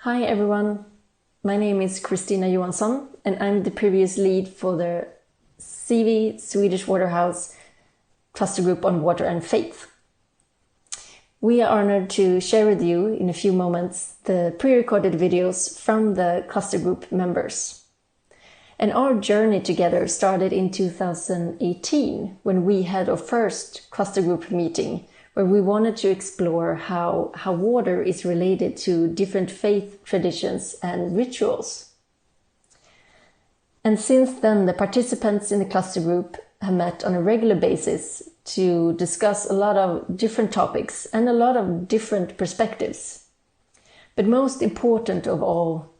Hi everyone, my name is Kristina Johansson and I'm the previous lead for the SIWI Swedish Waterhouse Cluster Group on Water and Faith. We are honored to share with you in a few moments the pre-recorded videos from the cluster group members. And our journey together started in 2018 when we had our first cluster group meeting, where we wanted to explore how water is related to different faith traditions and rituals. And since then, the participants in the cluster group have met on a regular basis to discuss a lot of different topics and a lot of different perspectives. But most important of all,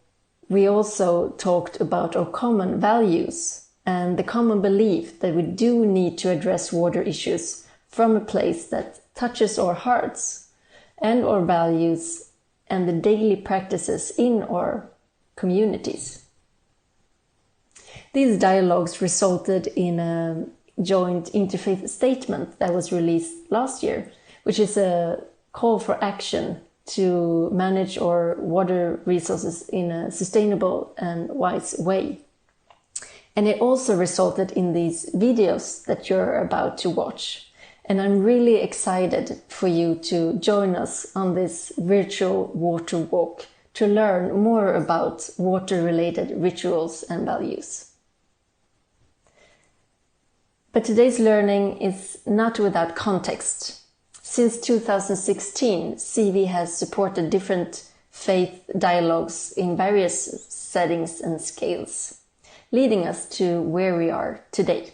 we also talked about our common values and the common belief that we do need to address water issues from a place that touches our hearts and our values and the daily practices in our communities. These dialogues resulted in a joint interfaith statement that was released last year, which is a call for action to manage our water resources in a sustainable and wise way. And it also resulted in these videos that you're about to watch. And I'm really excited for you to join us on this virtual water walk to learn more about water-related rituals and values. But today's learning is not without context. Since 2016, SIWI has supported different faith dialogues in various settings and scales, leading us to where we are today.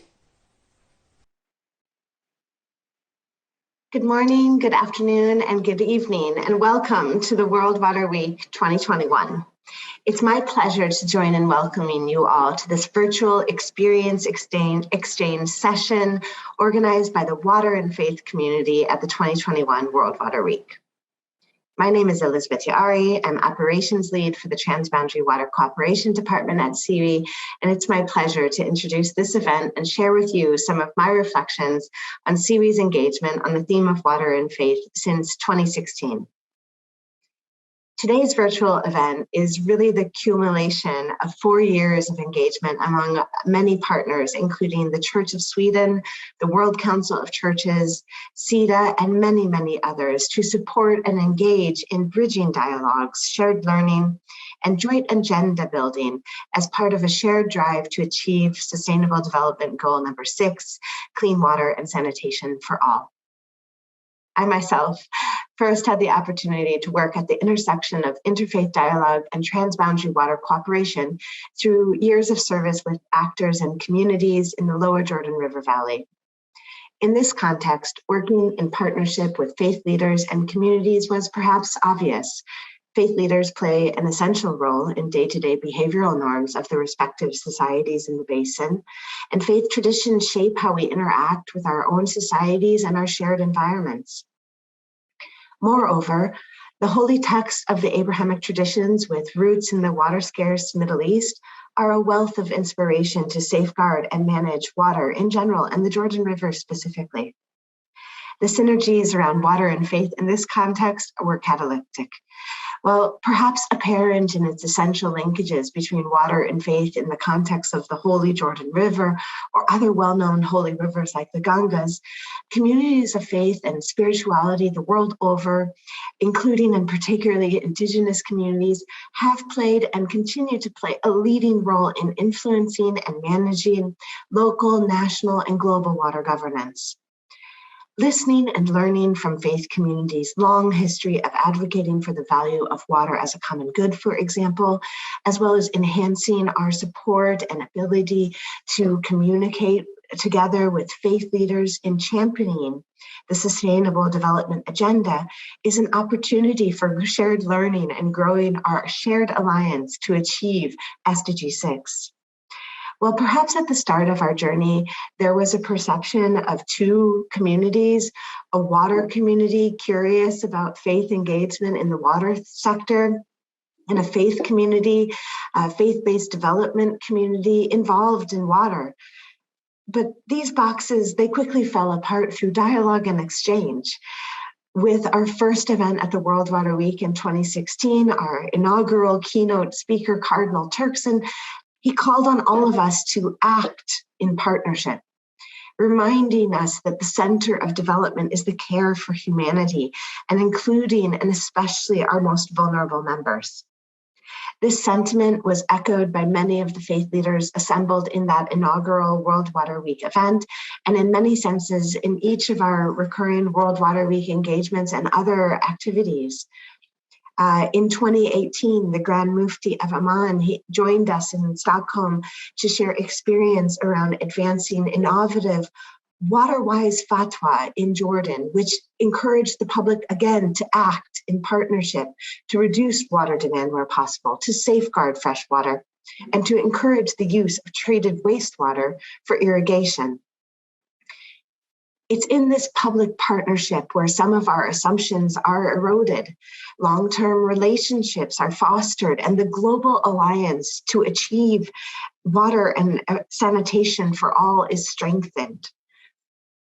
Good morning, good afternoon, and good evening, and welcome to the World Water Week 2021. It's my pleasure to join in welcoming you all to this virtual experience exchange session organized by the Water and Faith community at the 2021 World Water Week. My name is Elizabeth Yaari. I'm operations lead for the Transboundary Water Cooperation Department at SIWI, and it's my pleasure to introduce this event and share with you some of my reflections on SIWI's engagement on the theme of water and faith since 2016. Today's virtual event is really the accumulation of 4 years of engagement among many partners, including the Church of Sweden, the World Council of Churches, SIDA, and many, many others to support and engage in bridging dialogues, shared learning, and joint agenda building as part of a shared drive to achieve Sustainable Development Goal number 6, clean water and sanitation for all. I myself first had the opportunity to work at the intersection of interfaith dialogue and transboundary water cooperation through years of service with actors and communities in the lower Jordan River Valley. In this context, working in partnership with faith leaders and communities was perhaps obvious. Faith leaders play an essential role in day-to-day behavioral norms of the respective societies in the basin, and faith traditions shape how we interact with our own societies and our shared environments. Moreover, the holy texts of the Abrahamic traditions with roots in the water-scarce Middle East are a wealth of inspiration to safeguard and manage water in general and the Jordan River specifically. The synergies around water and faith in this context were catalytic. While perhaps apparent in its essential linkages between water and faith in the context of the Holy Jordan River or other well-known holy rivers like the Ganges, communities of faith and spirituality the world over, including and particularly indigenous communities, have played and continue to play a leading role in influencing and managing local, national, and global water governance. Listening and learning from faith communities' long history of advocating for the value of water as a common good, for example, as well as enhancing our support and ability to communicate together with faith leaders in championing the Sustainable Development Agenda, is an opportunity for shared learning and growing our shared alliance to achieve SDG 6. Well, perhaps at the start of our journey, there was a perception of two communities, a water community curious about faith engagement in the water sector, and a faith community, a faith-based development community involved in water. But these boxes, they quickly fell apart through dialogue and exchange. with our first event at the World Water Week in 2016, our inaugural keynote speaker, Cardinal Turkson, he called on all of us to act in partnership, reminding us that the center of development is the care for humanity and including and especially our most vulnerable members. This sentiment was echoed by many of the faith leaders assembled in that inaugural World Water Week event, and in many senses in each of our recurring World Water Week engagements and other activities. In 2018, the Grand Mufti of Oman, he joined us in Stockholm to share experience around advancing innovative water-wise fatwa in Jordan, which encouraged the public again to act in partnership to reduce water demand where possible, to safeguard fresh water, and to encourage the use of treated wastewater for irrigation. It's in this public partnership where some of our assumptions are eroded, long-term relationships are fostered, and the global alliance to achieve water and sanitation for all is strengthened.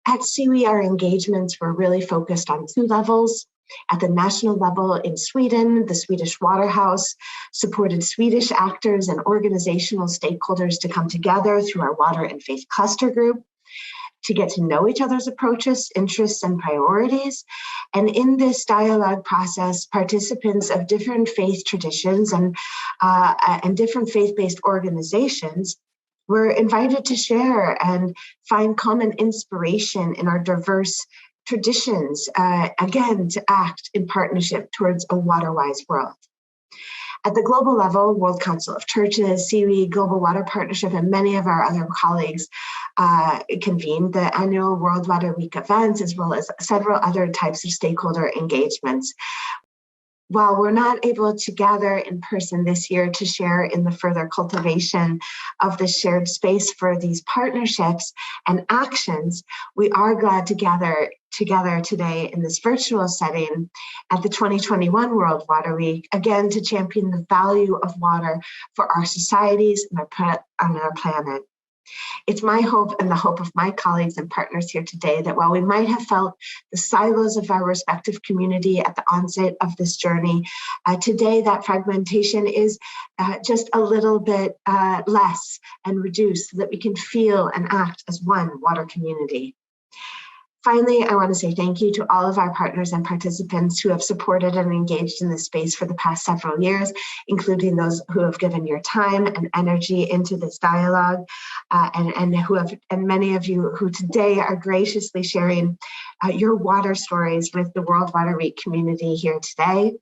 At SIWI, our engagements were really focused on two levels. At the national level in Sweden, the Swedish Waterhouse supported Swedish actors and organizational stakeholders to come together through our Water and Faith Cluster Group to get to know each other's approaches, interests, and priorities. And in this dialogue process, participants of different faith traditions and different faith-based organizations were invited to share and find common inspiration in our diverse traditions, again, to act in partnership towards a water-wise world. At the global level, World Council of Churches, SIWI, Global Water Partnership, and many of our other colleagues convened the annual World Water Week events, as well as several other types of stakeholder engagements. While we're not able to gather in person this year to share in the further cultivation of the shared space for these partnerships and actions, we are glad to gather together today in this virtual setting at the 2021 World Water Week, again to champion the value of water for our societies and our planet. It's my hope and the hope of my colleagues and partners here today that while we might have felt the silos of our respective community at the onset of this journey, today that fragmentation is just a little bit less and reduced so that we can feel and act as one water community. Finally, I want to say thank you to all of our partners and participants who have supported and engaged in this space for the past several years, including those who have given your time and energy into this dialogue, and many of you who today are graciously sharing your water stories with the World Water Week community here today.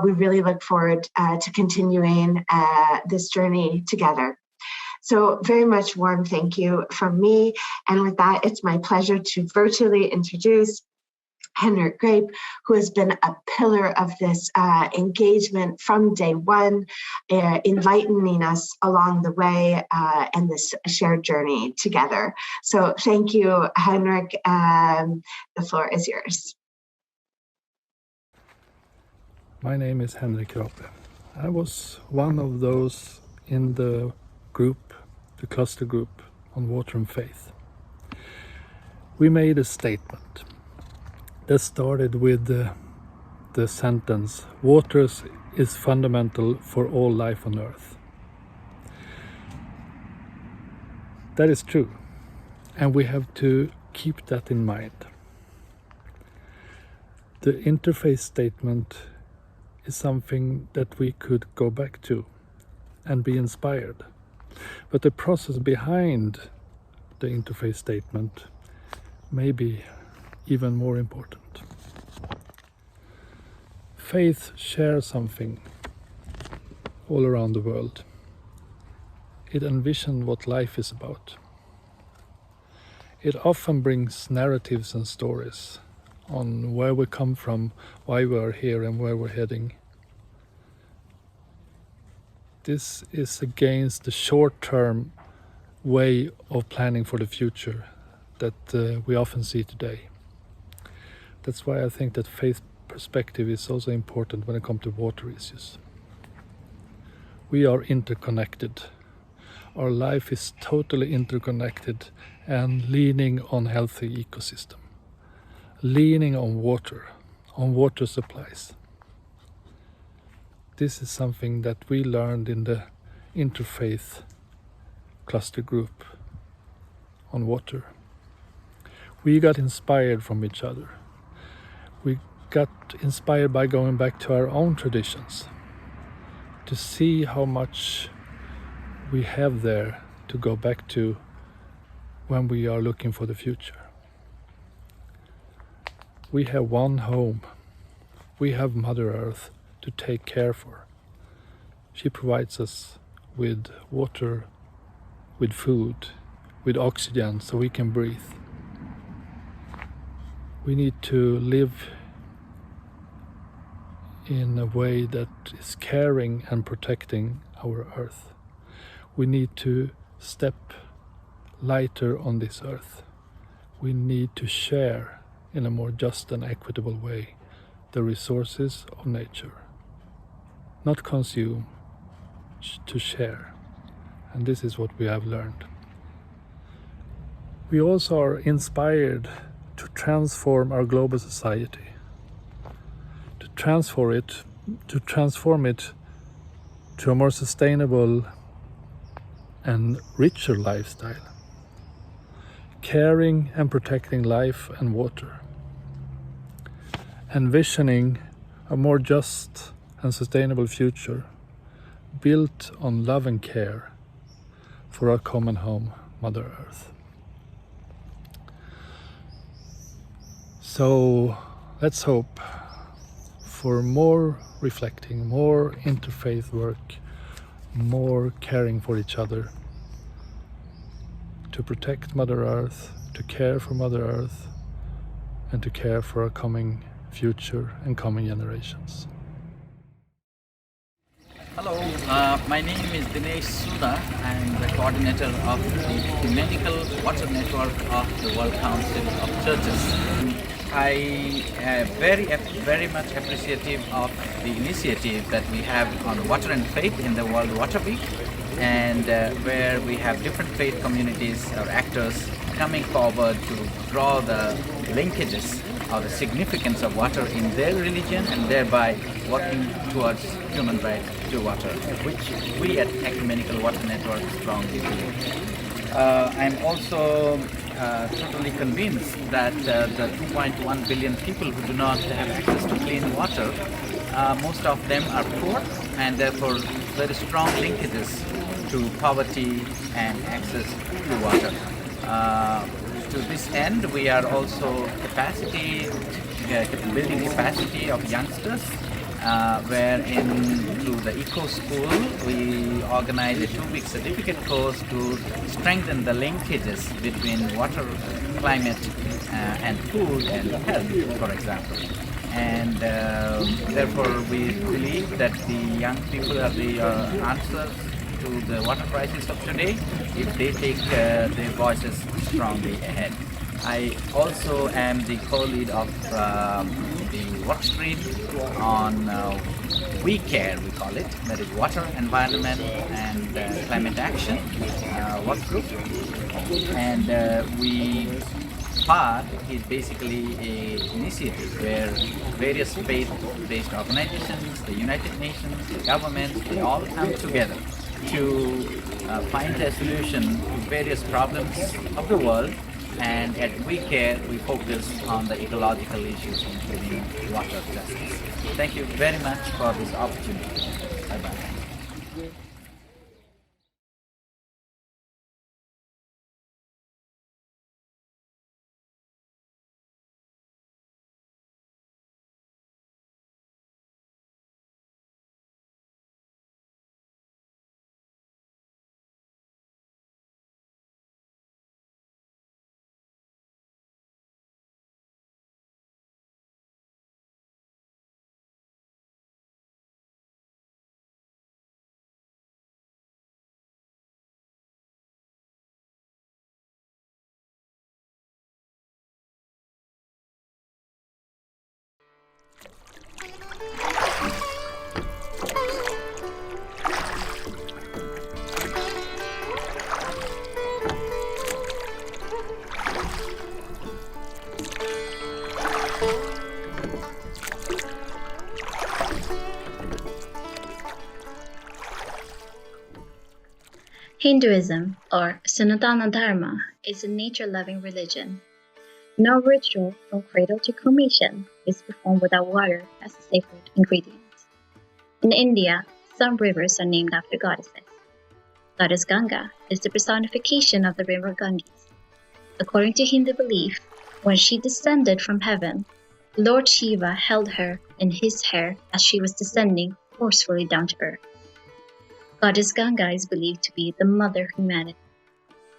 We really look forward to continuing this journey together. So very much warm thank you from me. And with that, it's my pleasure to virtually introduce Henrik Grape, who has been a pillar of this engagement from day one, enlightening us along the way and this shared journey together. So thank you, Henrik. The floor is yours. My name is Henrik Grape. I was one of those in the cluster group on water and faith. We made a statement that started with the sentence, "Water is fundamental for all life on earth." That is true, and we have to keep that in mind. The Interfaith statement is something that we could go back to and be inspired. But the process behind the Interfaith statement may be even more important. Faith shares something all around the world. It envisions what life is about. It often brings narratives and stories on where we come from, why we are here, and where we're heading. This is against the short-term way of planning for the future that we often see today. That's why I think that faith perspective is also important when it comes to water issues. We are interconnected. Our life is totally interconnected and leaning on healthy ecosystem, leaning on water, on water supplies. This is something that we learned in the Interfaith cluster group on water. We got inspired from each other. We got inspired by going back to our own traditions, to see how much we have there to go back to when we are looking for the future. We have one home. We have Mother Earth to take care for. She provides us with water, with food, with oxygen so we can breathe. We need to live in a way that is caring and protecting our earth. We need to step lighter on this earth. We need to share in a more just and equitable way the resources of nature. Not consume, to share. And this is what we have learned. We also are inspired to transform our global society, to transform it to a more sustainable and richer lifestyle, caring and protecting life and water, envisioning a more just and sustainable future built on love and care for our common home, Mother Earth. So let's hope for more reflecting, more interfaith work, more caring for each other, to protect Mother Earth, to care for Mother Earth, and to care for our coming future and coming generations. Hello, my name is Dinesh Suna. I'm the coordinator of the Ecumenical Water Network of the World Council of Churches. I am very much appreciative of the initiative that we have on Water and Faith in the World Water Week, and where we have different faith communities or actors coming forward to draw the linkages or the significance of water in their religion, and thereby working towards human right to water, which we at Ecumenical Water Network strongly believe. I'm also totally convinced that the 2.1 billion people who do not have access to clean water, most of them are poor, and therefore very strong linkages to poverty and access to water. To this end, we are also building capacity of youngsters, wherein through the Eco School we organize a 2-week certificate course to strengthen the linkages between water, climate, and food and health, for example. And therefore we believe that the young people are the answer to the water crisis of today if they take their voices strongly ahead. I also am the co-lead of the work stream on We Care, we call it, that is Water, Environment and Climate Action work group. And PAD is basically an initiative where various faith-based organizations, the United Nations, the governments, they all come together to find a solution to various problems of the world. And at We Care, we focus on the ecological issues, including water justice. Thank you very much for this opportunity. Bye-bye. Hinduism, or Sanatana Dharma, is a nature-loving religion. No ritual from cradle to cremation is performed without water as a sacred ingredient. In India, some rivers are named after goddesses. Goddess Ganga is the personification of the river Ganges. According to Hindu belief, when she descended from heaven, Lord Shiva held her in his hair as she was descending forcefully down to earth. Goddess Ganga is believed to be the mother of humanity.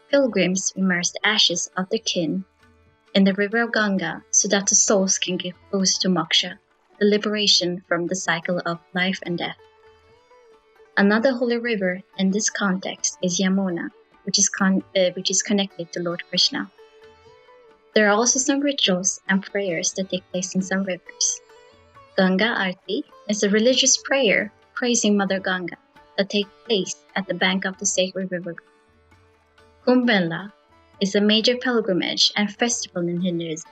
Pilgrims immerse the ashes of their kin in the river of Ganga so that the souls can get close to moksha, the liberation from the cycle of life and death. Another holy river in this context is Yamuna, which is connected to Lord Krishna. There are also some rituals and prayers that take place in some rivers. Ganga Aarti is a religious prayer praising Mother Ganga that takes place at the bank of the sacred river. Kumbh Mela is a major pilgrimage and festival in Hinduism.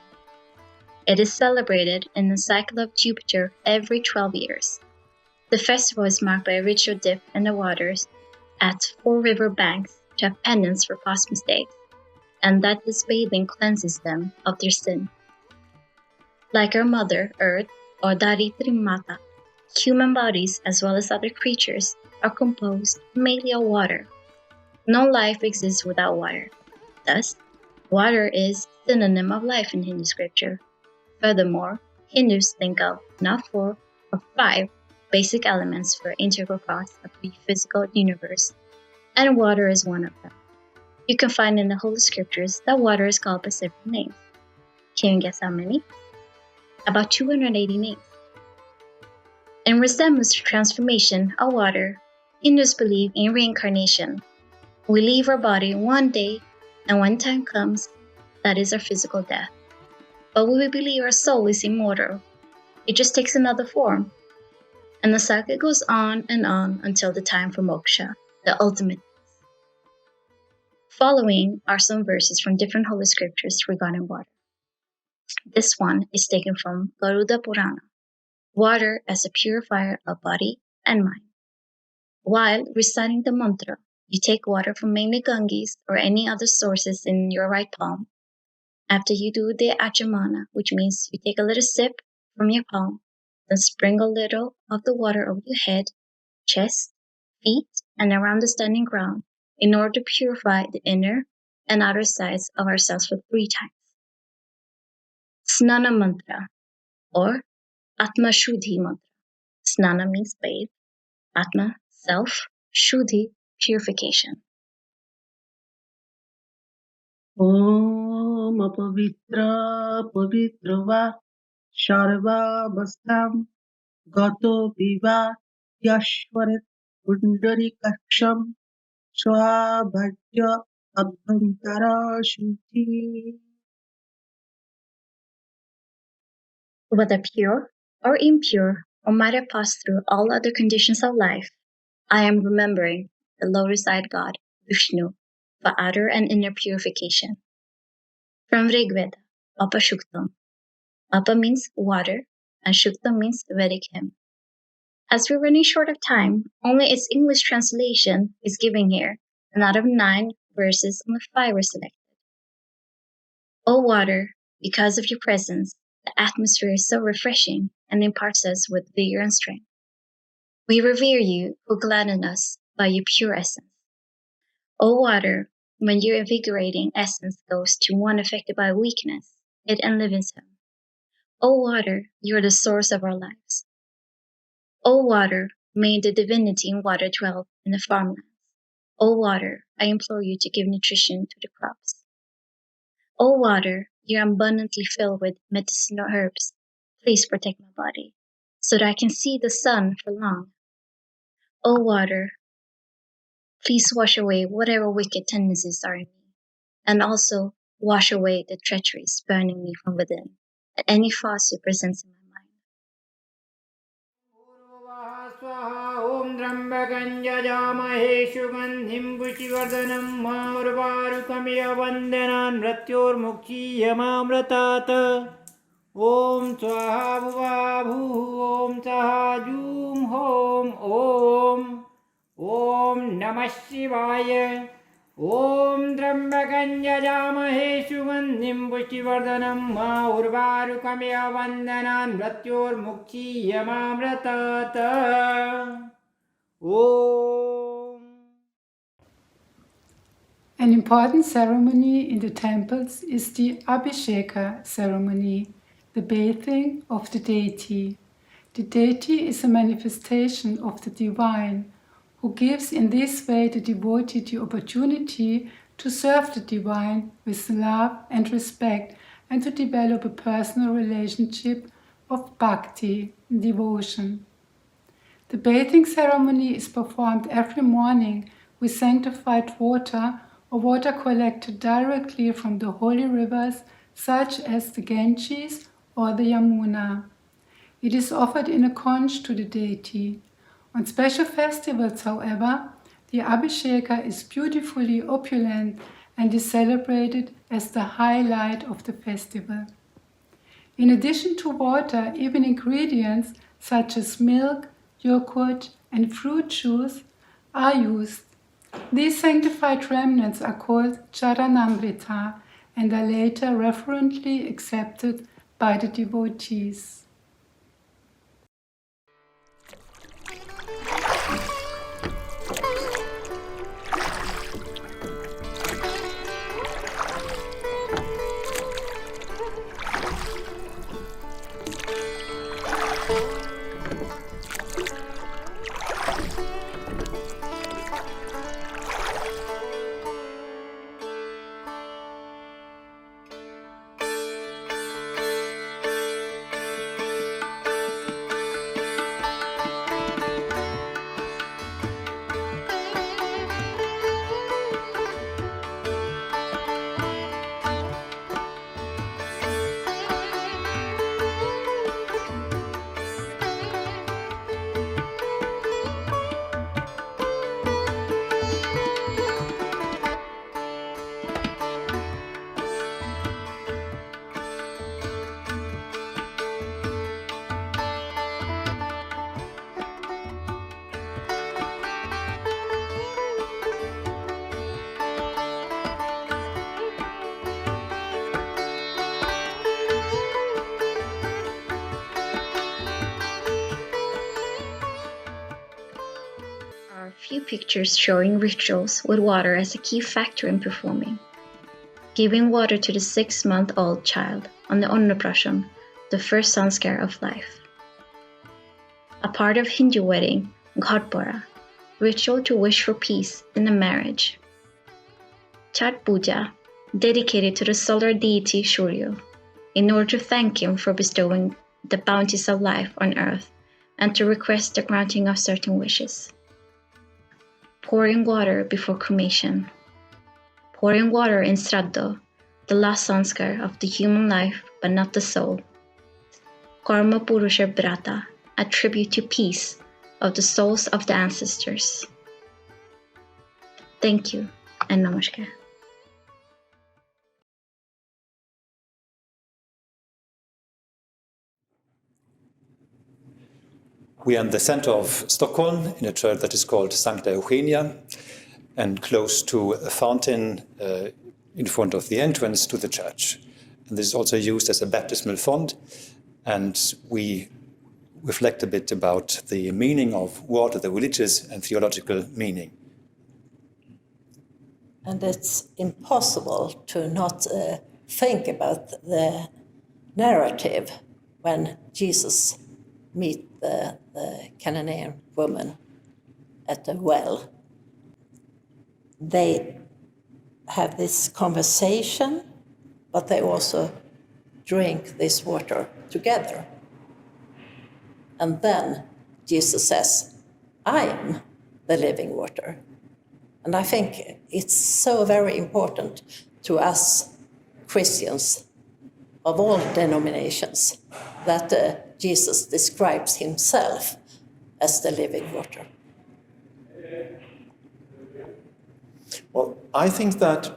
It is celebrated in the cycle of Jupiter every 12 years. The festival is marked by a ritual dip in the waters at 4 river banks to have penance for past mistakes, and that this bathing cleanses them of their sin. Like our mother, Earth, or Dharitri Mata, human bodies as well as other creatures are composed mainly of water. No life exists without water. Thus, water is synonym of life in Hindu scripture. Furthermore, Hindus think of not 4 or 5 basic elements for integral parts of the physical universe, and water is one of them. You can find in the Holy Scriptures that water is called by several names. Can you guess how many? About 280 names. In resemblance to transformation of water, Hindus believe in reincarnation. We leave our body one day, and when time comes, that is our physical death. But we believe our soul is immortal. It just takes another form. And the cycle goes on and on until the time for moksha, the ultimate. Following are some verses from different holy scriptures regarding water. This one is taken from Garuda Purana, water as a purifier of body and mind. While reciting the mantra, you take water from mainly Ganges or any other sources in your right palm. After you do the Achamana, which means you take a little sip from your palm, then sprinkle a little of the water over your head, chest, feet, and around the standing ground in order to purify the inner and outer sides of ourselves for 3 times. Snana Mantra, or Atma Shuddhi Mantra. Snana means bathe, Atma, self, Shuddhi, purification. Om apavitra pavitra Sharva Bastam Gato Viva Yashwaret Kundari Kaksham Swabhajya Abhantara Shuddhi. Whether pure or impure, or might have passed through all other conditions of life, I am remembering the lotus-eyed God, Vishnu, for outer and inner purification. From Rigveda, Apa Shuktam. Apa means water, and Shuktam means Vedic hymn. As we're running short of time, only its English translation is given here, and out of 9 verses, only 5 were selected. O water, because of your presence, the atmosphere is so refreshing and imparts us with vigor and strength. We revere you who gladden us by your pure essence. O water, when your invigorating essence goes to one affected by weakness, it enlivens him. O water, you are the source of our lives. O water, may the divinity in water dwell in the farmlands. O water, I implore you to give nutrition to the crops. O water, you are abundantly filled with medicinal herbs. Please protect my body, so that I can see the sun for long. O water, please wash away whatever wicked tendencies are in me, and also wash away the treacheries burning me from within, and any falsehood presents in my mind. Om Trambakam Yajamahe Sugandhim Pushtivardanam Urvarukamiya Vandanan Mrityormukchiyamamratat. Om Swaha Bhuva Bhu Om Saha Jum Hom Om ॐ नमः शिवाय ॐ त्र्यम्बकं यजामहे सुगन्धिं पुष्टिवर्धनं मा उर्वारुकमिव वन्दनान् मृत्योर्मुक्षीयमामृतात् ॐ. An important ceremony in the temples is the Abhisheka ceremony, the bathing of the deity. The deity is a manifestation of the divine, who gives in this way the devotee the opportunity to serve the divine with love and respect and to develop a personal relationship of bhakti, devotion. The bathing ceremony is performed every morning with sanctified water or water collected directly from the holy rivers such as the Ganges or the Yamuna. It is offered in a conch to the deity. On special festivals, however, the Abhisheka is beautifully opulent and is celebrated as the highlight of the festival. In addition to water, even ingredients such as milk, yogurt, and fruit juice are used. These sanctified remnants are called charanamrita and are later reverently accepted by the devotees. Few pictures showing rituals with water as a key factor in performing. Giving water to the 6-month-old child on the Annaprashan, the first sanskar of life. A part of Hindu wedding, Ghatbara, ritual to wish for peace in a marriage. Chhat Puja, dedicated to the solar deity Surya, in order to thank him for bestowing the bounties of life on earth and to request the granting of certain wishes. Pouring water before cremation. Pouring water in Shraddha, the last sanskar of the human life but not the soul. Karma Purusha Brata, a tribute to peace of the souls of the ancestors. Thank you and namaskar. We are in the center of Stockholm in a church that is called Sancta Eugenia and close to a fountain in front of the entrance to the church. And this is also used as a baptismal font, and we reflect a bit about the meaning of water, the religious and theological meaning. And it's impossible to not think about the narrative when Jesus meets the Canaanite woman at the well. They have this conversation, but they also drink this water together. And then Jesus says, I am the living water. And I think it's so very important to us Christians of all denominations that Jesus describes himself as the living water. Well, I think that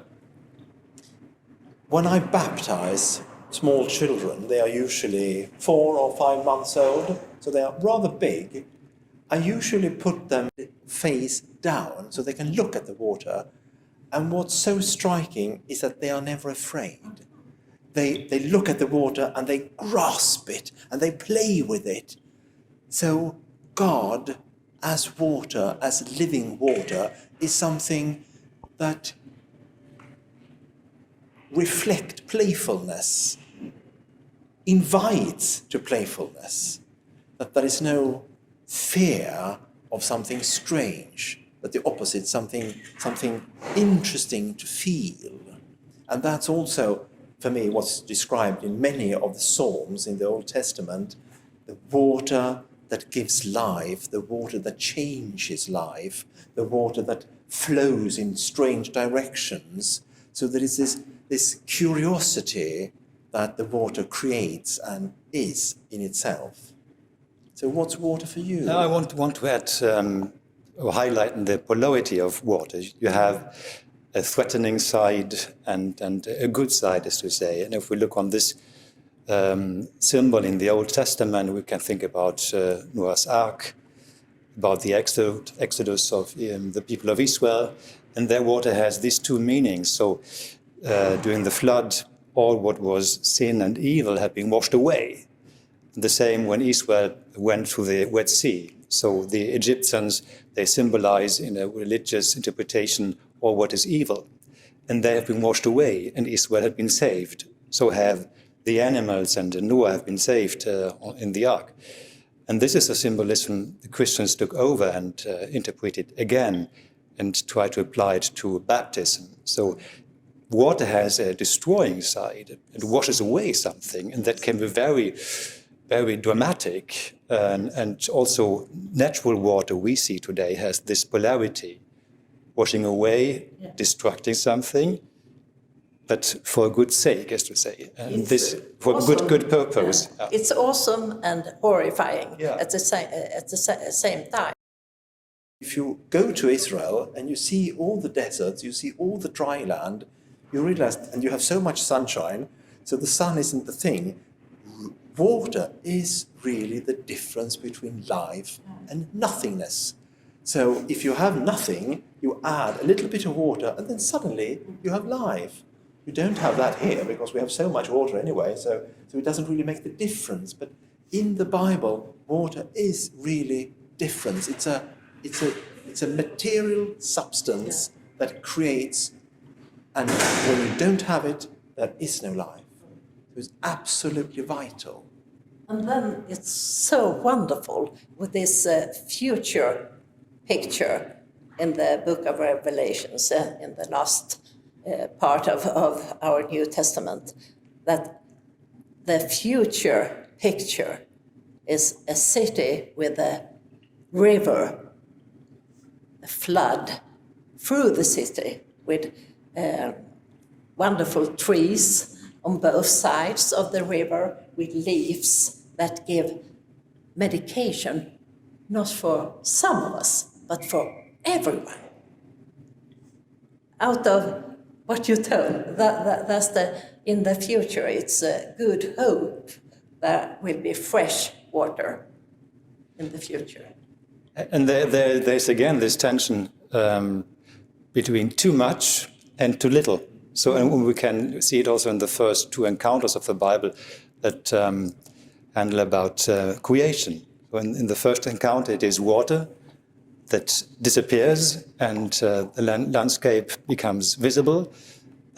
when I baptize small children, they are usually 4 or 5 months old, so they are rather big. I usually put them face down so they can look at the water. And what's so striking is that they are never afraid. They look at the water and they grasp it and they play with it. So God, as water, as living water, is something that reflects playfulness, invites to playfulness, that there is no fear of something strange, but the opposite, something interesting to feel. And that's also, for me, what's described in many of the Psalms in the Old Testament, the water that gives life, the water that changes life, the water that flows in strange directions. So there is this curiosity that the water creates and is in itself. So what's water for you? Now I want to add or highlight the polarity of water. You have a threatening side and a good side, as to say. And if we look on this symbol in the Old Testament, we can think about Noah's Ark, about the exodus of the people of Israel, and their water has these two meanings. So during the flood, all what was sin and evil had been washed away. The same when Israel went through the Red Sea. So the Egyptians, they symbolize in a religious interpretation all what is evil. And they have been washed away, and Israel had been saved. So have the animals and Noah have been saved in the ark. And this is a symbolism the Christians took over and interpreted again and tried to apply it to baptism. So water has a destroying side. It washes away something, and that can be very, very dramatic. And also natural water we see today has this polarity, washing away, destructing something, but for a good sake, as to say, and it's this for awesome. good purpose. Yeah. It's awesome and horrifying at the same time. If you go to Israel and you see all the deserts, you see all the dry land, you realize, and you have so much sunshine, so the sun isn't the thing. Water is really the difference between life and nothingness. So if you have nothing, you add a little bit of water, and then suddenly you have life. We don't have that here because we have so much water anyway, so it doesn't really make the difference. But in the Bible, water is really different. It's a material substance that creates, and when you don't have it, there is no life. So it's absolutely vital. And then it's so wonderful with this future picture in the book of Revelations, in the last part of our New Testament, that the future picture is a city with a river, a flood through the city with wonderful trees on both sides of the river with leaves that give medication, not for some of us, but for everyone. Out of what you told, that's in the future, it's a good hope there will be fresh water in the future. And there's again this tension between too much and too little. So and we can see it also in the first two encounters of the Bible that handle about creation. In the first encounter, it is water that disappears and the landscape becomes visible.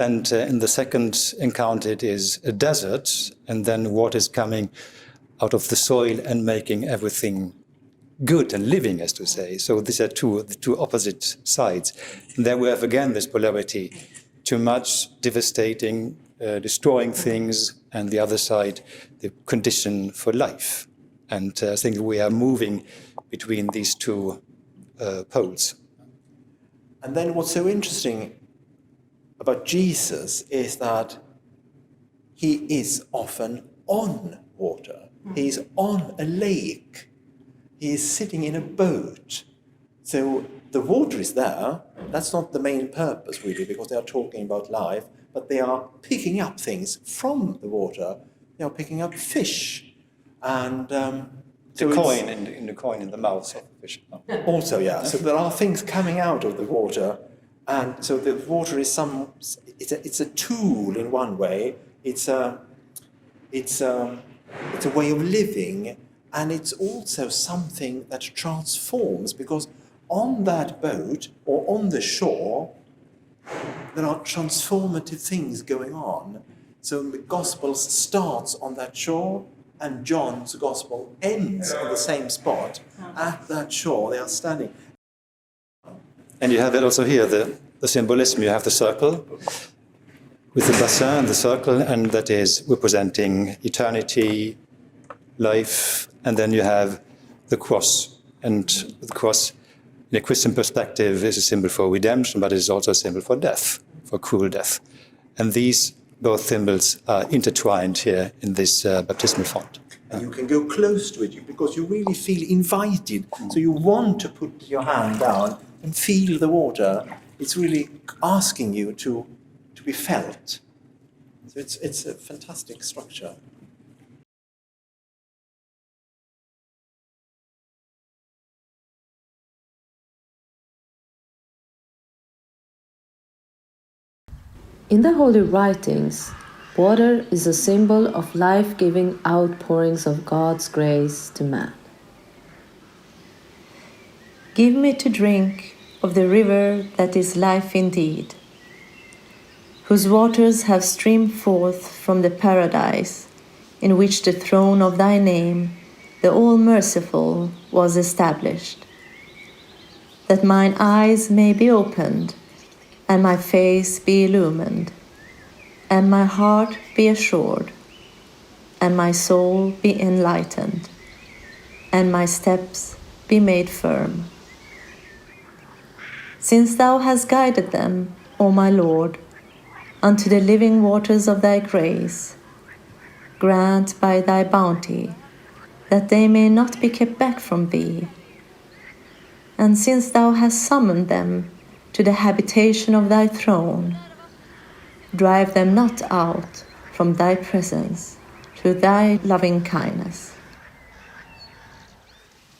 And in the second encounter, it is a desert, and then water is coming out of the soil and making everything good and living, as to say. So these are the two opposite sides. And there we have again this polarity: too much, devastating, destroying things, and the other side, the condition for life. And I think we are moving between these two poles. And then what's so interesting about Jesus is that he is often on water. He is on a lake. He is sitting in a boat. So the water is there. That's not the main purpose, really, because they are talking about life, but they are picking up things from the water. They are picking up fish and The coin in the coin in the mouth of the fish. Oh. Also, yeah. So there are things coming out of the water, and so the water is it's a tool in one way. It's a way of living, and it's also something that transforms, because on that boat or on the shore there are transformative things going on. So the Gospel starts on that shore, and John's Gospel ends on the same spot at that shore. They are standing. And you have it also here, the symbolism. You have the circle with the bassin and the circle, and that is representing eternity, life, and then you have the cross. And the cross, in a Christian perspective, is a symbol for redemption, but it is also a symbol for death, for cruel death. And these both symbols are intertwined here in this baptismal font. And you can go close to it because you really feel invited. So you want to put your hand down and feel the water. It's really asking you to be felt. So it's a fantastic structure. In the holy writings, water is a symbol of life-giving outpourings of God's grace to man. Give me to drink of the river that is life indeed, whose waters have streamed forth from the paradise in which the throne of thy name, the All-Merciful, was established, that mine eyes may be opened, and my face be illumined, and my heart be assured, and my soul be enlightened, and my steps be made firm. Since thou hast guided them, O my Lord, unto the living waters of thy grace, grant by thy bounty that they may not be kept back from thee. And since thou hast summoned them to the habitation of thy throne, drive them not out from thy presence through thy loving kindness.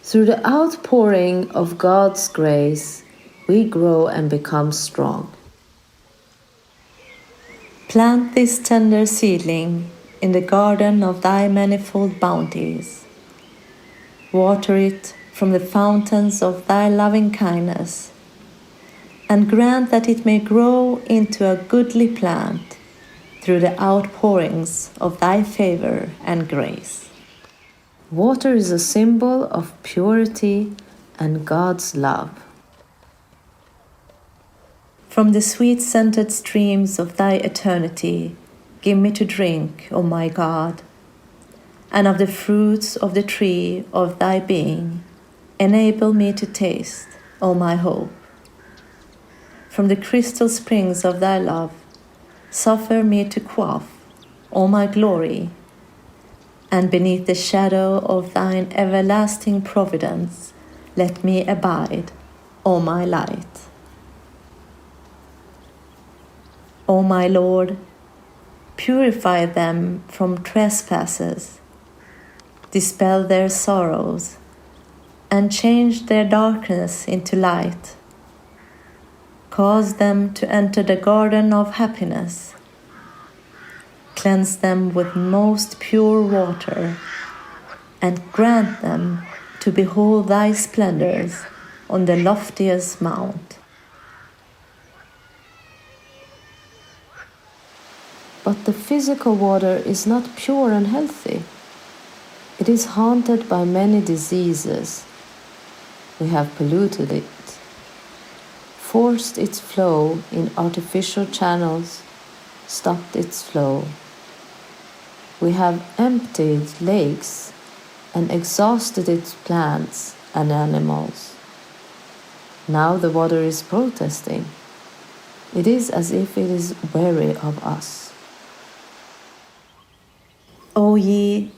Through the outpouring of God's grace, we grow and become strong. Plant this tender seedling in the garden of thy manifold bounties. Water it from the fountains of thy loving kindness, and grant that it may grow into a goodly plant through the outpourings of thy favor and grace. Water is a symbol of purity and God's love. From the sweet-scented streams of thy eternity, give me to drink, O my God, and of the fruits of the tree of thy being, enable me to taste, O my hope. From the crystal springs of thy love, suffer me to quaff, O my glory, and beneath the shadow of thine everlasting providence, let me abide, O my light. O my Lord, purify them from trespasses, dispel their sorrows, and change their darkness into light. Cause them to enter the garden of happiness. Cleanse them with most pure water, and grant them to behold thy splendors on the loftiest mount. But the physical water is not pure and healthy. It is haunted by many diseases. We have polluted it, forced its flow in artificial channels, stopped its flow. We have emptied lakes and exhausted its plants and animals. Now the water is protesting. It is as if it is weary of us. O ye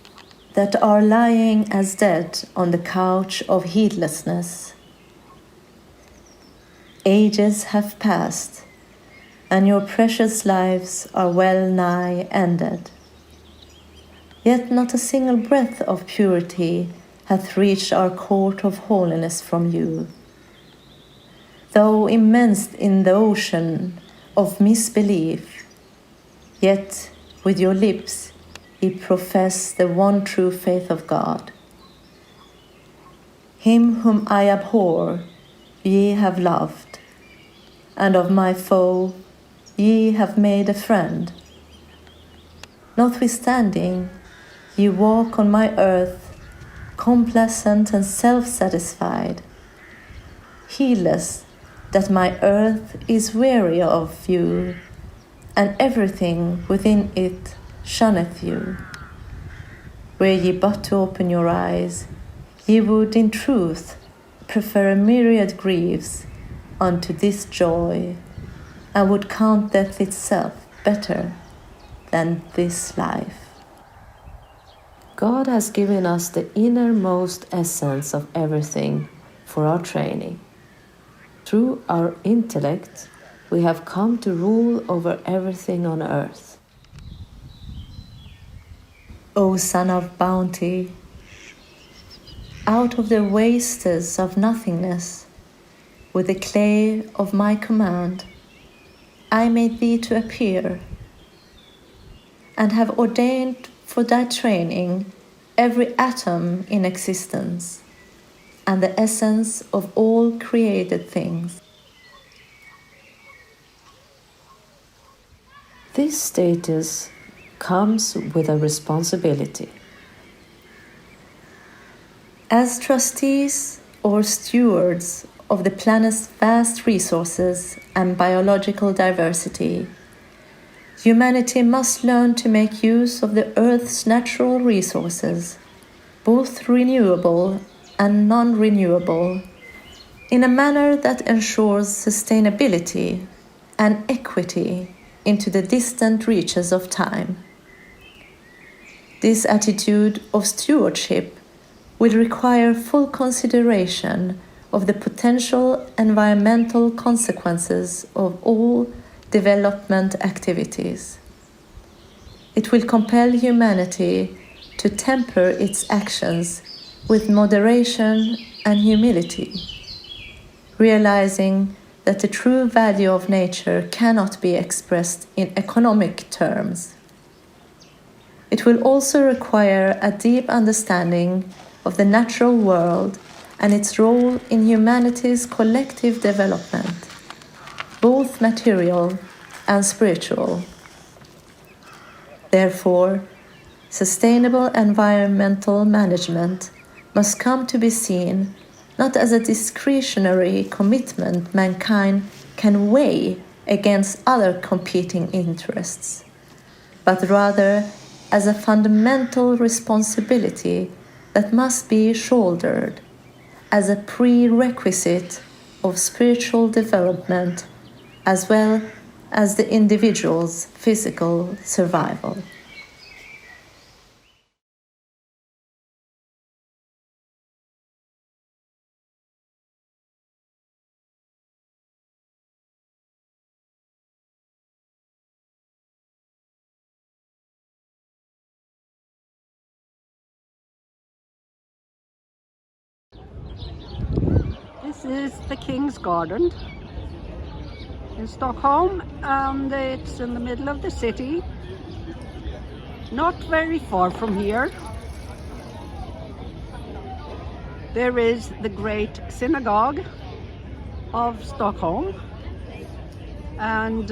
that are lying as dead on the couch of heedlessness, ages have passed, and your precious lives are well nigh ended. Yet not a single breath of purity hath reached our court of holiness from you. Though immersed in the ocean of misbelief, yet with your lips ye profess the one true faith of God. Him whom I abhor ye have loved, and of my foe ye have made a friend. Notwithstanding, ye walk on my earth, complacent and self-satisfied, heedless that my earth is weary of you, and everything within it shunneth you. Were ye but to open your eyes, ye would in truth prefer a myriad griefs unto this joy, and would count death itself better than this life. God has given us the innermost essence of everything for our training. Through our intellect, we have come to rule over everything on earth. O Son of Bounty, out of the wastes of nothingness, with the clay of my command, I made thee to appear, and have ordained for thy training every atom in existence, and the essence of all created things. This status comes with a responsibility. As trustees or stewards of the planet's vast resources and biological diversity, humanity must learn to make use of the Earth's natural resources, both renewable and non-renewable, in a manner that ensures sustainability and equity into the distant reaches of time. This attitude of stewardship will require full consideration of the potential environmental consequences of all development activities. It will compel humanity to temper its actions with moderation and humility, realizing that the true value of nature cannot be expressed in economic terms. It will also require a deep understanding of the natural world and its role in humanity's collective development, both material and spiritual. Therefore, sustainable environmental management must come to be seen not as a discretionary commitment mankind can weigh against other competing interests, but rather as a fundamental responsibility that must be shouldered as a prerequisite of spiritual development as well as the individual's physical survival. This is the King's Garden in Stockholm, and it's in the middle of the city, not very far from here. There is the great synagogue of Stockholm, and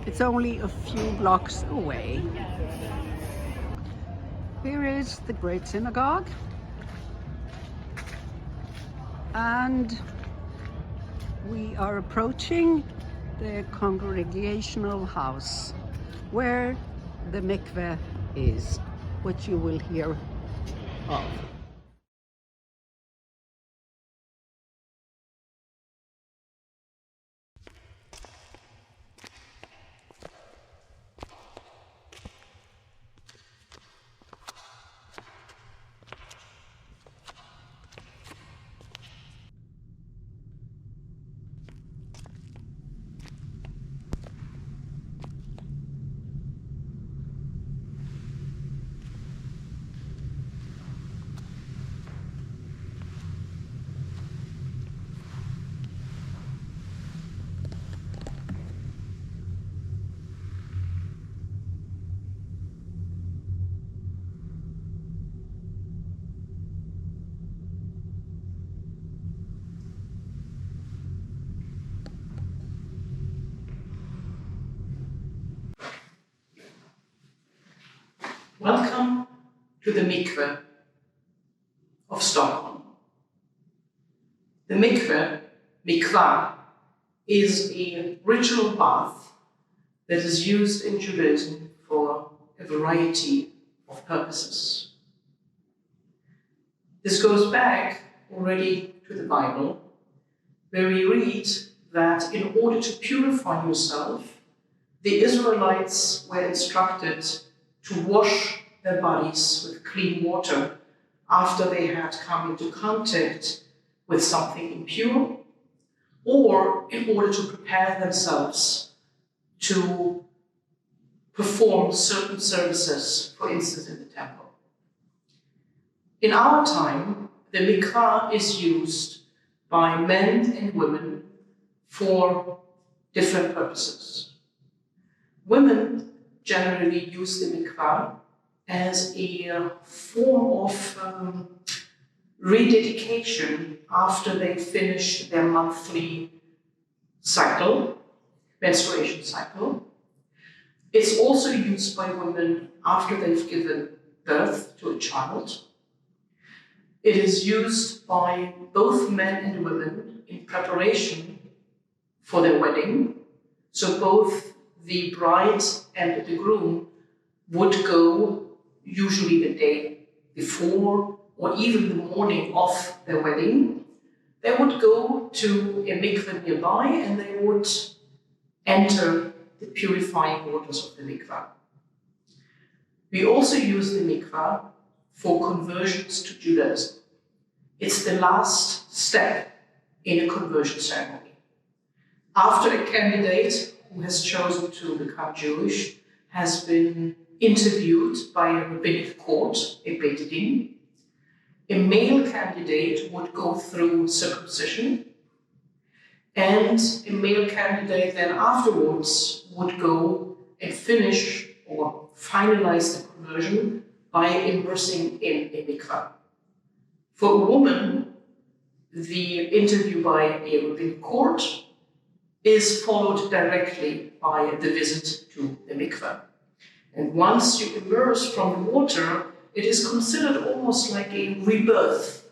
it's only a few blocks away. Here is the great synagogue, and we are approaching the congregational house where the mikveh is, which you will hear of. the mikveh of Stockholm. The mikvah, is a ritual bath that is used in Judaism for a variety of purposes. This goes back already to the Bible, where we read that in order to purify yourself, the Israelites were instructed to wash their bodies with clean water after they had come into contact with something impure, or in order to prepare themselves to perform certain services, for instance, in the temple. In our time, the mikvah is used by men and women for different purposes. Women generally use the mikvah as a form of rededication after they finish their monthly cycle, menstruation cycle. It's also used by women after they've given birth to a child. It is used by both men and women in preparation for their wedding. So both the bride and the groom would go, usually the day before or even the morning of their wedding. They would go to a mikveh nearby and they would enter the purifying waters of the mikveh. We also use the mikveh for conversions to Judaism. It's the last step in a conversion ceremony. After a candidate who has chosen to become Jewish has been interviewed by a rabbinic court, a Beit Din, a male candidate would go through circumcision, and a male candidate then afterwards would go and finish or finalize the conversion by immersing in a mikvah. For a woman, the interview by a rabbinic court is followed directly by the visit to the mikveh. And once you immerse from the water, it is considered almost like a rebirth,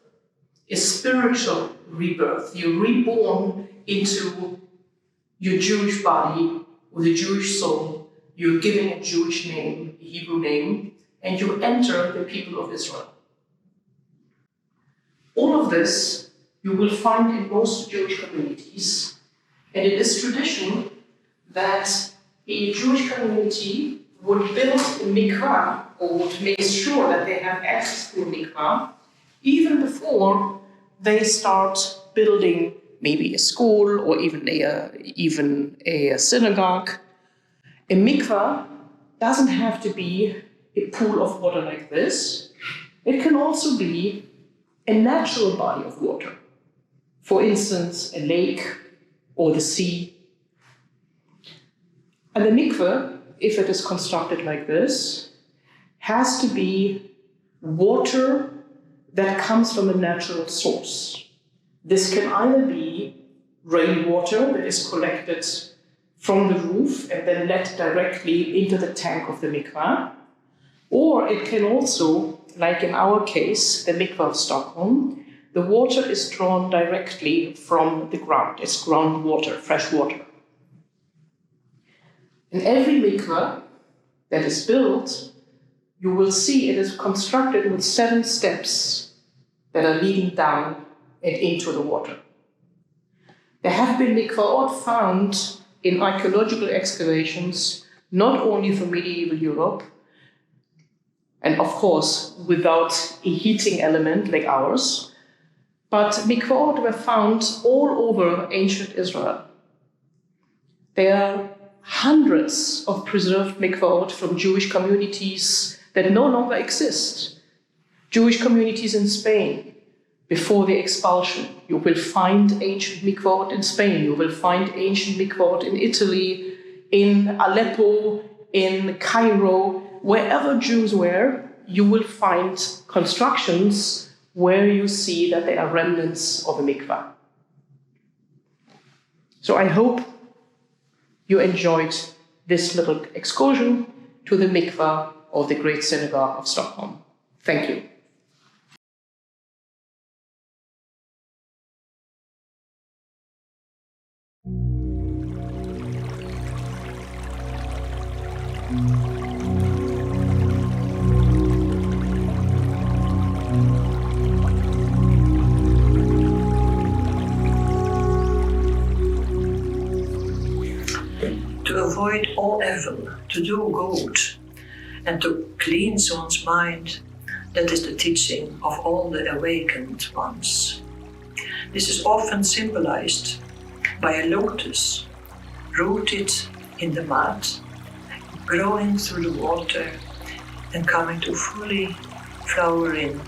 a spiritual rebirth. You're reborn into your Jewish body with a Jewish soul. You're given a Jewish name, a Hebrew name, and you enter the people of Israel. All of this you will find in most Jewish communities, and it is tradition that a Jewish community would build a mikvah or would make sure that they have access to a mikvah even before they start building maybe a school or even a synagogue. A mikvah doesn't have to be a pool of water like this. It can also be a natural body of water. For instance, a lake or the sea. And the mikveh, if it is constructed like this, has to be water that comes from a natural source. This can either be rainwater that is collected from the roof and then let directly into the tank of the mikveh, or it can also, like in our case, the mikveh of Stockholm, the water is drawn directly from the ground. It's groundwater, fresh water. In every mikveh that is built, you will see it is constructed with 7 steps that are leading down and into the water. There have been mikvaot found in archaeological excavations, not only from medieval Europe, and of course without a heating element like ours, but mikvaot were found all over ancient Israel. There are hundreds of preserved mikvaot from Jewish communities that no longer exist. Jewish communities in Spain, before the expulsion. You will find ancient mikvaot in Spain. You will find ancient mikvaot in Italy, in Aleppo, in Cairo. Wherever Jews were, you will find constructions where you see that there are remnants of a mikvah. So I hope you enjoyed this little excursion to the mikvah of the Great Synagogue of Stockholm. Thank you. To avoid all evil, to do good, and to cleanse one's mind, that is the teaching of all the awakened ones. This is often symbolized by a lotus rooted in the mud, growing through the water and coming to fully flower in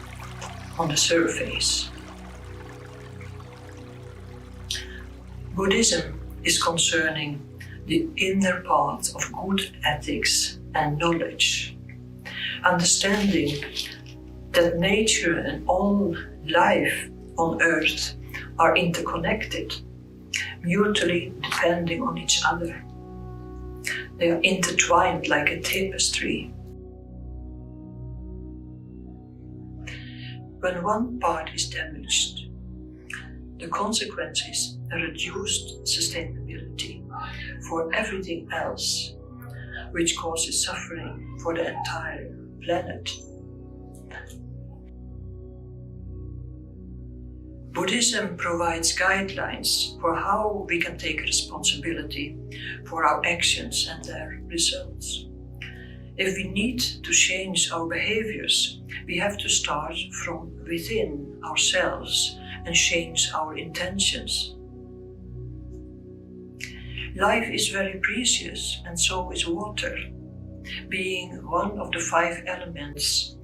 on the surface. Buddhism is concerning the inner path of good ethics and knowledge, understanding that nature and all life on earth are interconnected, mutually depending on each other. They are intertwined like a tapestry. When one part is damaged, the consequence is a reduced sustainability for everything else, which causes suffering for the entire planet. Buddhism provides guidelines for how we can take responsibility for our actions and their results. If we need to change our behaviors, we have to start from within ourselves and change our intentions. Life is very precious, and so is water, being one of the 5 elements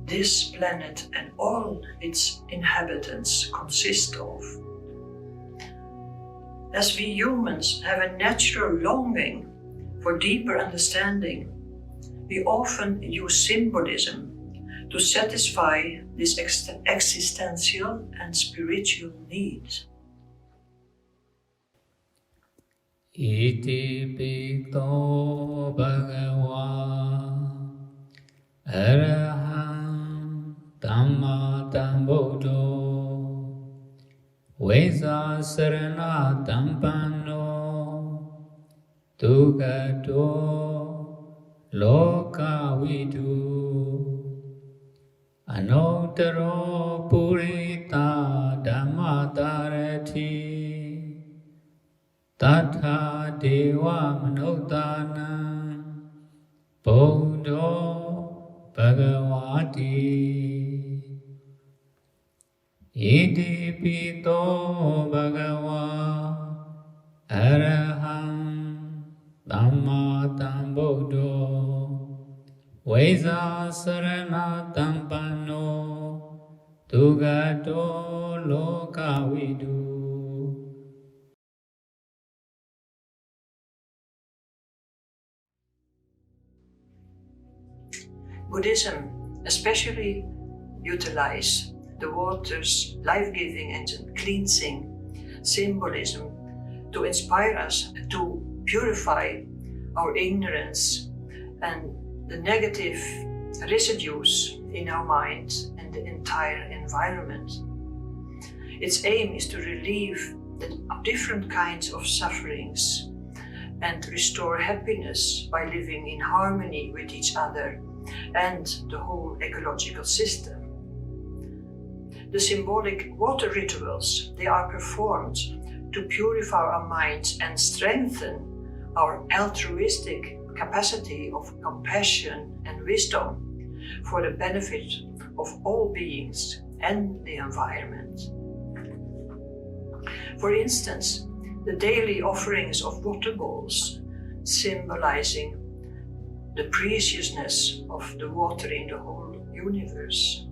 this planet and all its inhabitants consist of. As we humans have a natural longing for deeper understanding, we often use symbolism to satisfy this existential and spiritual need. Iti pito bhagava araham dhamma tambuddho vesa sarana tampanno dugato loka vidu anuttaro purita dhamma tarati Tatha Deva Manodana Bodho Bhagavati Iti Pito Bhagava Araham Dhamma Tambodho Vesa Sarana Tampanno Dugato Loka Vidu. Buddhism especially utilize the water's life-giving and cleansing symbolism to inspire us to purify our ignorance and the negative residues in our mind and the entire environment. Its aim is to relieve the different kinds of sufferings and restore happiness by living in harmony with each other and the whole ecological system. The symbolic water rituals, they are performed to purify our minds and strengthen our altruistic capacity of compassion and wisdom for the benefit of all beings and the environment. For instance, the daily offerings of water bowls, symbolizing the preciousness of the water in the whole universe.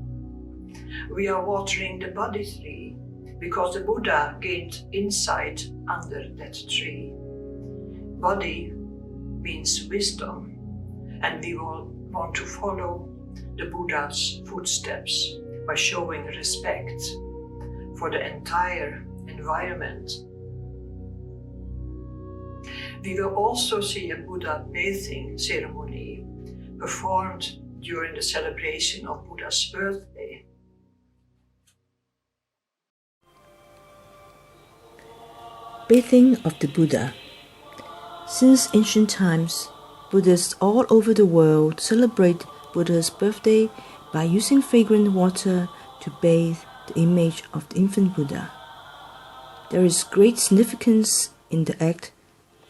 We are watering the Bodhi tree because the Buddha gained insight under that tree. Bodhi means wisdom, and we will want to follow the Buddha's footsteps by showing respect for the entire environment. We will also see a Buddha bathing ceremony performed during the celebration of Buddha's birthday. Bathing of the Buddha. Since ancient times, Buddhists all over the world celebrate Buddha's birthday by using fragrant water to bathe the image of the infant Buddha. There is great significance in the act,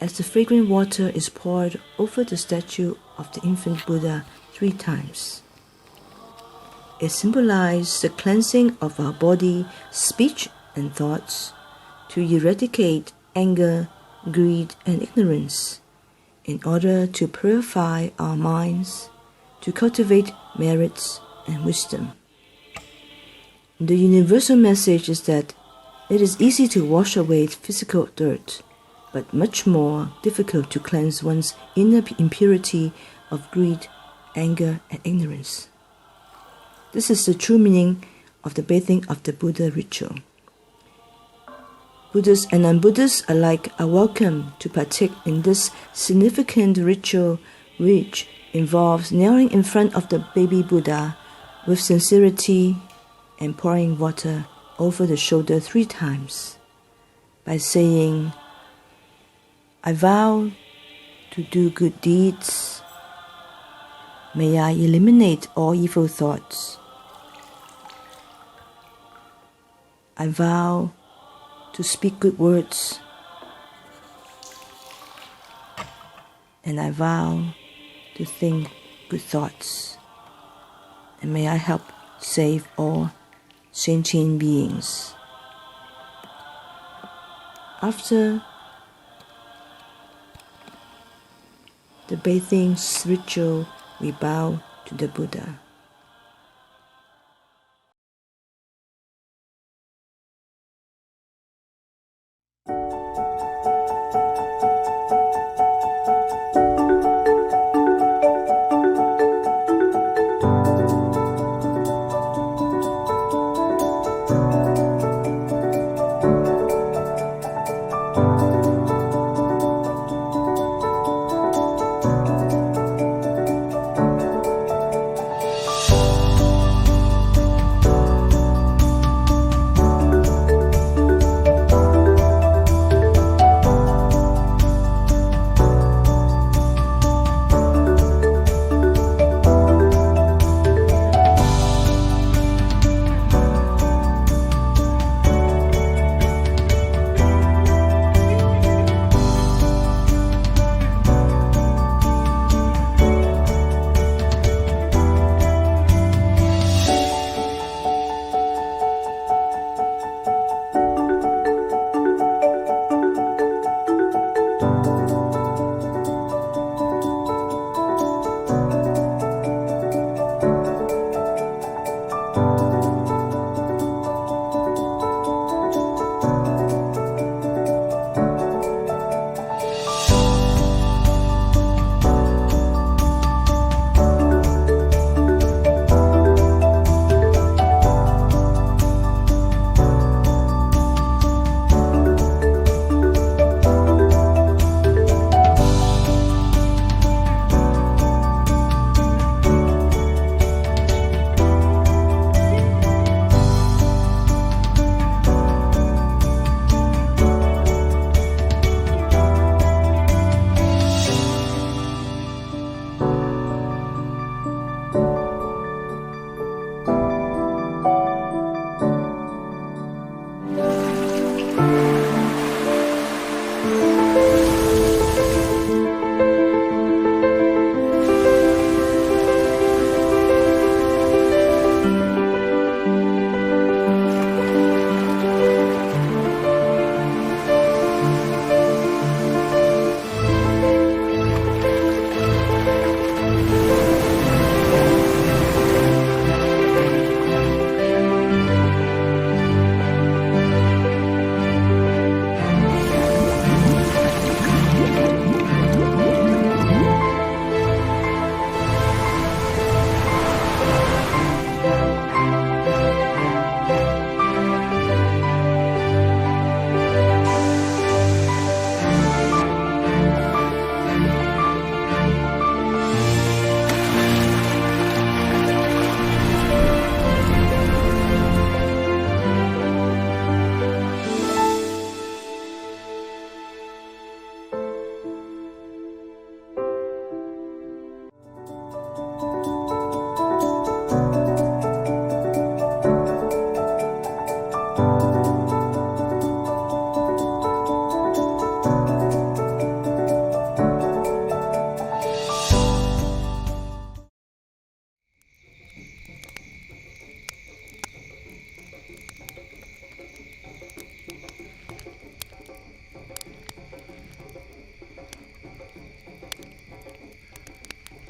as the fragrant water is poured over the statue of the infant Buddha 3 times. It symbolizes the cleansing of our body, speech, and thoughts to eradicate anger, greed, and ignorance, in order to purify our minds, to cultivate merits and wisdom. The universal message is that it is easy to wash away physical dirt, but much more difficult to cleanse one's inner impurity of greed, anger, and ignorance. This is the true meaning of the bathing of the Buddha ritual. Buddhists and non-Buddhists alike are welcome to partake in this significant ritual, which involves kneeling in front of the baby Buddha with sincerity and pouring water over the shoulder 3 times by saying, "I vow to do good deeds. May I eliminate all evil thoughts. I vow to speak good words, and I vow to think good thoughts, and may I help save all sentient beings." After the bathing ritual, we bow to the Buddha.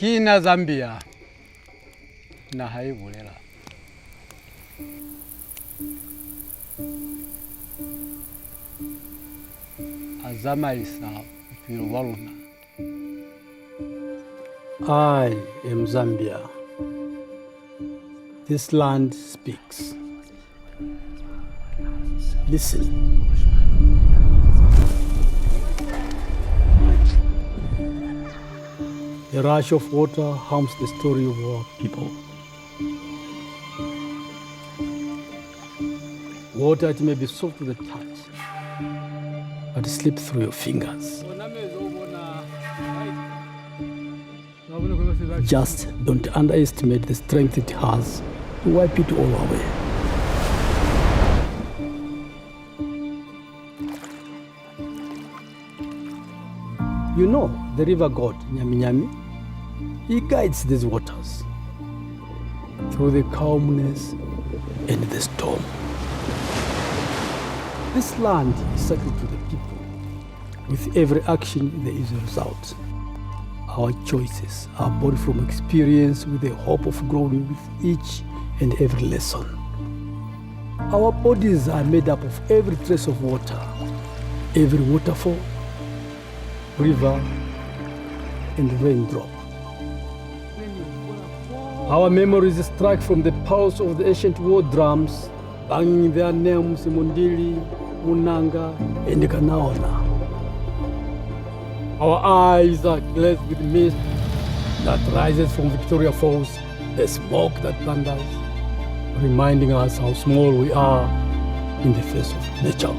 Kina Zambia na haibulela. Azama isa piruwaruna. I am Zambia. This land speaks. Listen. The rush of water harms the story of our people. Water, it may be soft to the touch, but slip through your fingers. Just don't underestimate the strength it has to wipe it all away. You know the river god, Nyami Nyami? He guides these waters through the calmness and the storm. This land is sacred to the people. With every action, there is a result. Our choices are born from experience with the hope of growing with each and every lesson. Our bodies are made up of every trace of water, every waterfall, river, and raindrop. Our memories strike from the pulse of the ancient war drums, banging their names Mundili, Munanga, and Kanaona. Our eyes are glazed with mist that rises from Victoria Falls, the smoke that thunders, reminding us how small we are in the face of nature.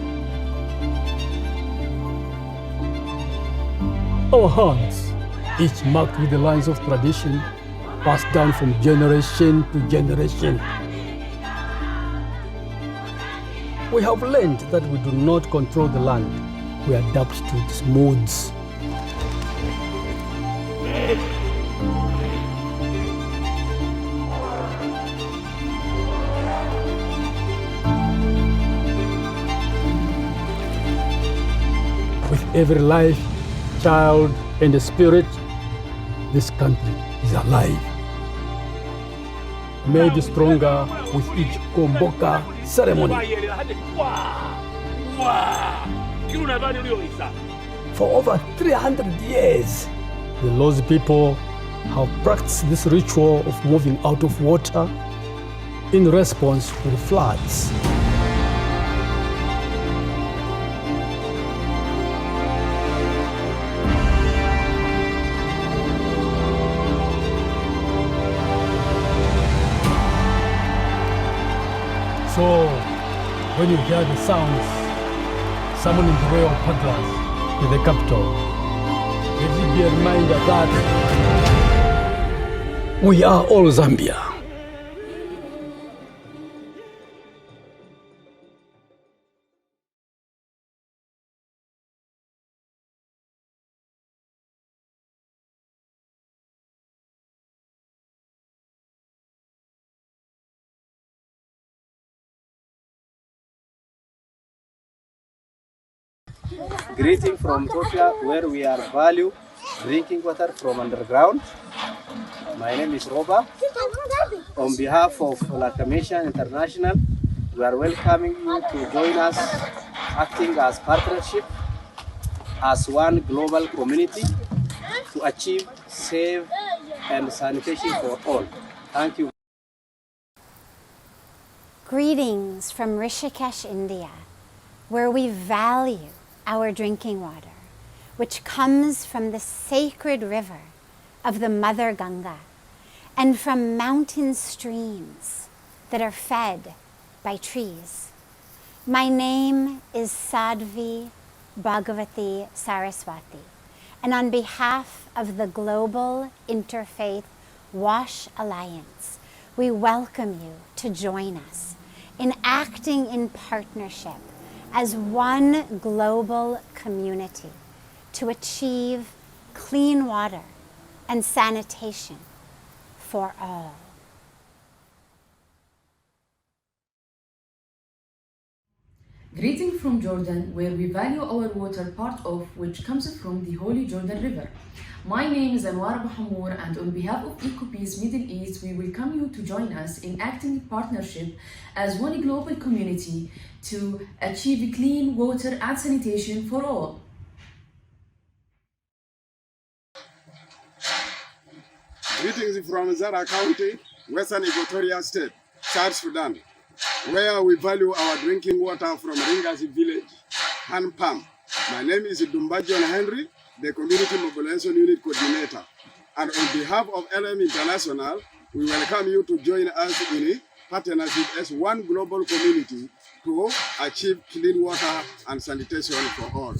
Our hands, each marked with the lines of tradition, passed down from generation to generation. We have learned that we do not control the land, we adapt to its moods. With every life, child, and spirit, this country is alive. Made stronger with each Komboka ceremony. For over 300 years, the Lozi people have practiced this ritual of moving out of water in response to the floods. So, when you hear the sounds summoning the royal paddlers to the capital, let it be a reminder that we are all Zambia. Greeting from Ethiopia, where we are value drinking water from underground. My name is Roba. On behalf of La Commission International, we are welcoming you to join us, acting as partnership, as one global community to achieve safe and sanitation for all. Thank you. Greetings from Rishikesh, India, where we value our drinking water, which comes from the sacred river of the Mother Ganga and from mountain streams that are fed by trees. My name is Sadhvi Bhagavati Saraswati, and on behalf of the Global Interfaith Wash Alliance, we welcome you to join us in acting in partnership as one global community to achieve clean water and sanitation for all. Greeting from Jordan, where we value our water, part of which comes from the Holy Jordan River. My name is Anwar Bahamour, and on behalf of EcoPeace Middle East, we welcome you to join us in acting in partnership as one global community to achieve clean water and sanitation for all. Greetings from Zara County, Western Equatoria State, South Sudan, where we value our drinking water from Ringasi village, hand pump. My name is Dumbajon Henrik, the Community Mobilization Unit Coordinator. And on behalf of LM International, we welcome you to join us in a partnership as one global community to achieve clean water and sanitation for all.